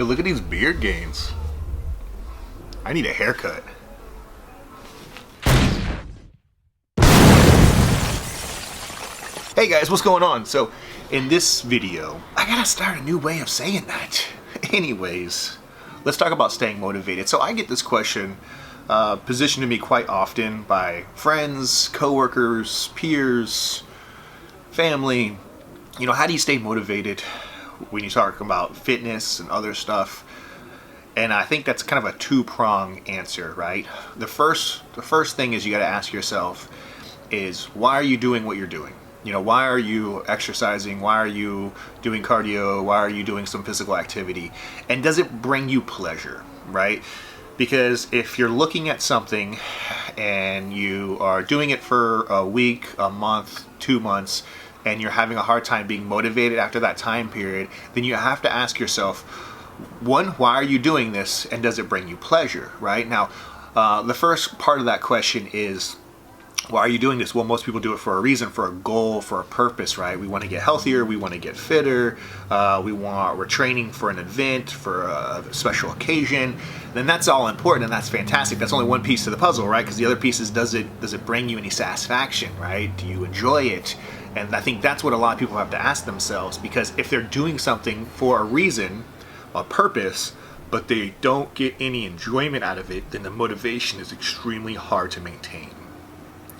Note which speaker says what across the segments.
Speaker 1: Yo, look at these beard gains. I need a haircut. Hey guys, what's going on? So, in this video, I gotta start a new way of saying that. Anyways, let's talk about staying motivated. So I get this question positioned to me quite often by friends, coworkers, peers, family. You know, how do you stay motivated when you talk about fitness and other stuff? And I think that's kind of a two-prong answer, right? The first thing is you got to ask yourself is, why are you doing what you're doing? You know, why are you exercising? Why are you doing cardio? Why are you doing some physical activity? And does it bring you pleasure, right? Because if you're looking at something and you are doing it for a week, a month, 2 months, and you're having a hard time being motivated after that time period, then you have to ask yourself, one, why are you doing this, and does it bring you pleasure, right? Now, the first part of that question is, why are you doing this? Well, most people do it for a reason, for a goal, for a purpose, right? We want to get healthier, we want to get fitter, we're training for an event, for a special occasion. Then that's all important, and that's fantastic. That's only one piece to the puzzle, right? Because the other piece is, does it bring you any satisfaction, right? Do you enjoy it? And I think that's what a lot of people have to ask themselves, because if they're doing something for a reason, a purpose, but they don't get any enjoyment out of it, then the motivation is extremely hard to maintain.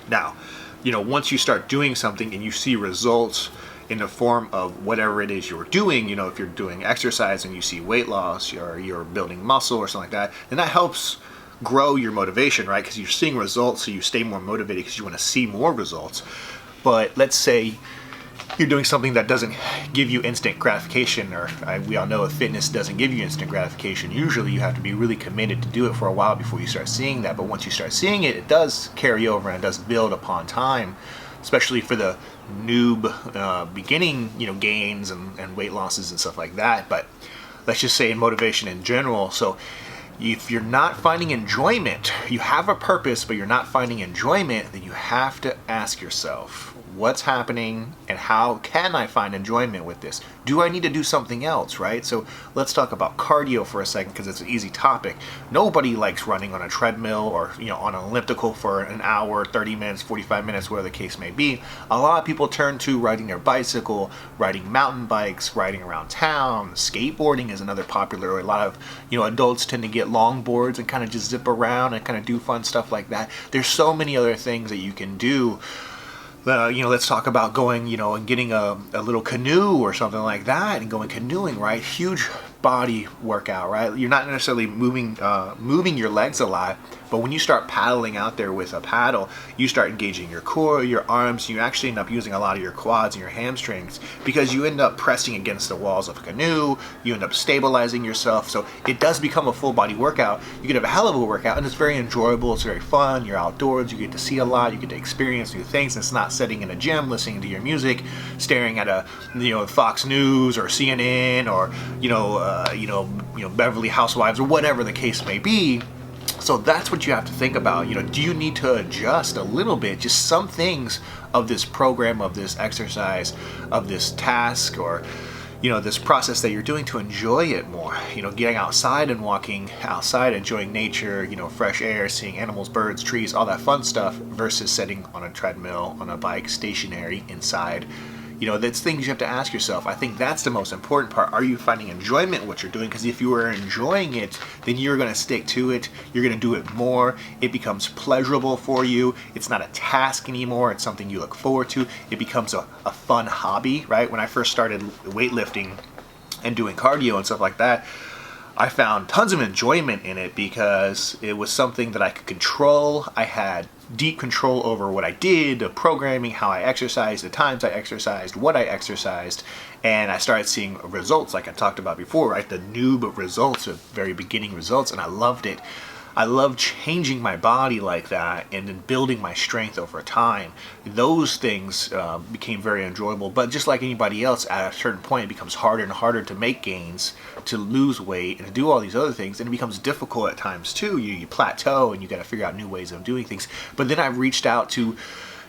Speaker 1: Now, you know, once you start doing something and you see results in the form of whatever it is you're doing, you know, if you're doing exercise and you see weight loss, or you're building muscle or something like that, then that helps grow your motivation, right? Because you're seeing results, so you stay more motivated because you want to see more results. But let's say you're doing something that doesn't give you instant gratification, or we all know if fitness doesn't give you instant gratification. Usually you have to be really committed to do it for a while before you start seeing that. But once you start seeing it, it does carry over and it does build upon time, especially for the noob beginning, you know, gains and weight losses and stuff like that. But let's just say in motivation in general. So if you're not finding enjoyment, you have a purpose, but you're not finding enjoyment, then you have to ask yourself, what's happening and how can I find enjoyment with this? Do I need to do something else, right? So let's talk about cardio for a second, because it's an easy topic. Nobody likes running on a treadmill or, you know, on an elliptical for an hour, 30 minutes, 45 minutes, whatever the case may be. A lot of people turn to riding their bicycle, riding mountain bikes, riding around town. Skateboarding is another popular. A lot of, you know, adults tend to get long boards and kind of just zip around and kind of do fun stuff like that. There's so many other things that you can do. You know, let's talk about going, you know, and getting a little canoe or something like that and going canoeing, right? Huge body workout, right? You're not necessarily moving your legs a lot, but when you start paddling out there with a paddle, you start engaging your core, your arms. You actually end up using a lot of your quads and your hamstrings, because you end up pressing against the walls of a canoe. You end up stabilizing yourself. So it does become a full body workout. You can have a hell of a workout, and it's very enjoyable. It's very fun. You're outdoors. You get to see a lot. You get to experience new things. It's not sitting in a gym listening to your music, staring at a, you know, Fox News or CNN or Beverly Housewives or whatever the case may be. So that's what you have to think about. You know, do you need to adjust a little bit, just some things of this program, of this exercise, of this task, or, you know, this process that you're doing to enjoy it more? You know, getting outside and walking outside, enjoying nature, you know, fresh air, seeing animals, birds, trees, all that fun stuff, versus sitting on a treadmill, on a bike, stationary, inside. You know, that's things you have to ask yourself. I think that's the most important part. Are you finding enjoyment in what you're doing? Because if you are enjoying it, then you're going to stick to it. You're going to do it more. It becomes pleasurable for you. It's not a task anymore. It's something you look forward to. It becomes a fun hobby, right? When I first started weightlifting and doing cardio and stuff like that, I found tons of enjoyment in it because it was something that I could control. I had deep control over what I did, the programming, how I exercised, the times I exercised, what I exercised, and I started seeing results like I talked about before, right? The noob results, the very beginning results, and I loved it. I love changing my body like that and then building my strength over time. Those things became very enjoyable, but just like anybody else, at a certain point it becomes harder and harder to make gains, to lose weight, and to do all these other things, and it becomes difficult at times too. You plateau and you got to figure out new ways of doing things. But then I've reached out to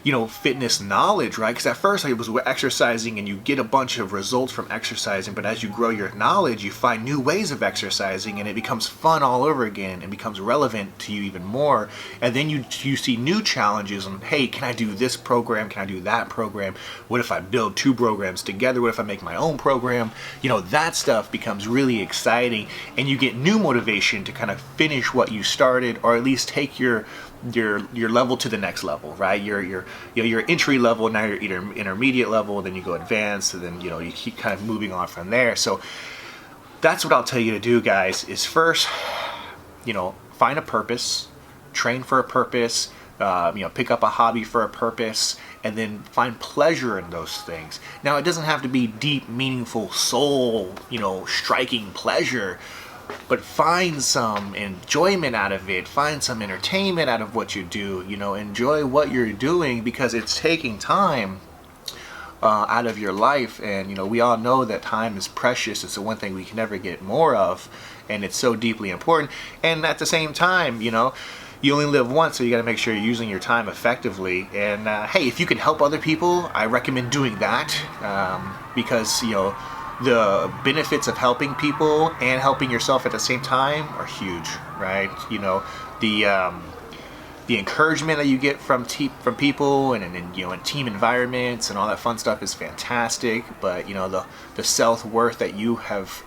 Speaker 1: fitness knowledge, right? Because at first I was exercising and you get a bunch of results from exercising, but as you grow your knowledge, you find new ways of exercising and it becomes fun all over again and becomes relevant to you even more. And then you see new challenges on, hey, can I do this program? Can I do that program? What if I build 2 programs together? What if I make my own program? That stuff becomes really exciting, and you get new motivation to kind of finish what you started, or at least take your level to the next level, right? Your entry level, now you're either intermediate level, then you go advanced, and then you keep kind of moving on from there. So that's what I'll tell you to do, guys, is first, find a purpose, train for a purpose, pick up a hobby for a purpose, and then find pleasure in those things. Now, it doesn't have to be deep, meaningful, soul, striking pleasure, but find some enjoyment out of it. Find some entertainment out of what you do. Enjoy what you're doing, because it's taking time out of your life. And we all know that time is precious. It's the one thing we can never get more of, and it's so deeply important. And at the same time, you only live once, so you got to make sure you're using your time effectively. And hey, if you can help other people, I recommend doing that, because the benefits of helping people and helping yourself at the same time are huge, right? The encouragement that you get from people and team environments and all that fun stuff is fantastic. But the self-worth that you have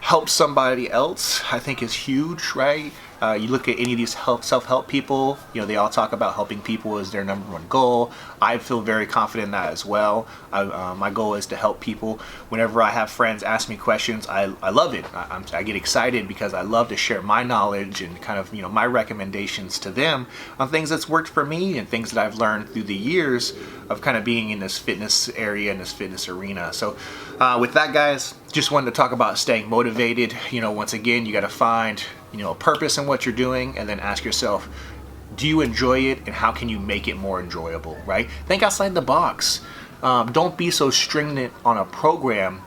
Speaker 1: helped somebody else, I think, is huge, right? You look at any of these self-help people, they all talk about helping people as their number one goal. I feel very confident in that as well. My goal is to help people. Whenever I have friends ask me questions, I love it. I get excited because I love to share my knowledge and kind of, my recommendations to them on things that's worked for me and things that I've learned through the years of kind of being in this fitness area, in this fitness arena. So with that, guys, just wanted to talk about staying motivated. Once again, you got to find a purpose in what you're doing, and then ask yourself, do you enjoy it, and how can you make it more enjoyable, right? Think outside the box. Don't be so stringent on a program,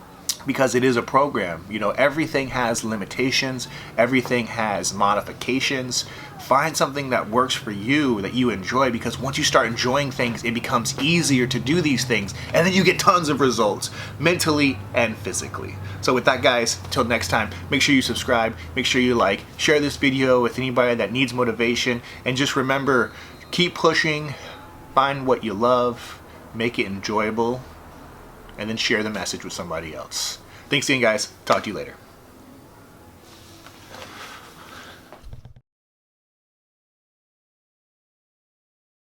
Speaker 1: because it is a program. Everything has limitations, everything has modifications. Find something that works for you, that you enjoy, because once you start enjoying things, it becomes easier to do these things, and then you get tons of results, mentally and physically. So with that, guys, until next time, make sure you subscribe, make sure you like, share this video with anybody that needs motivation, and just remember, keep pushing, find what you love, make it enjoyable, and then share the message with somebody else. Thanks again, guys. Talk to you later.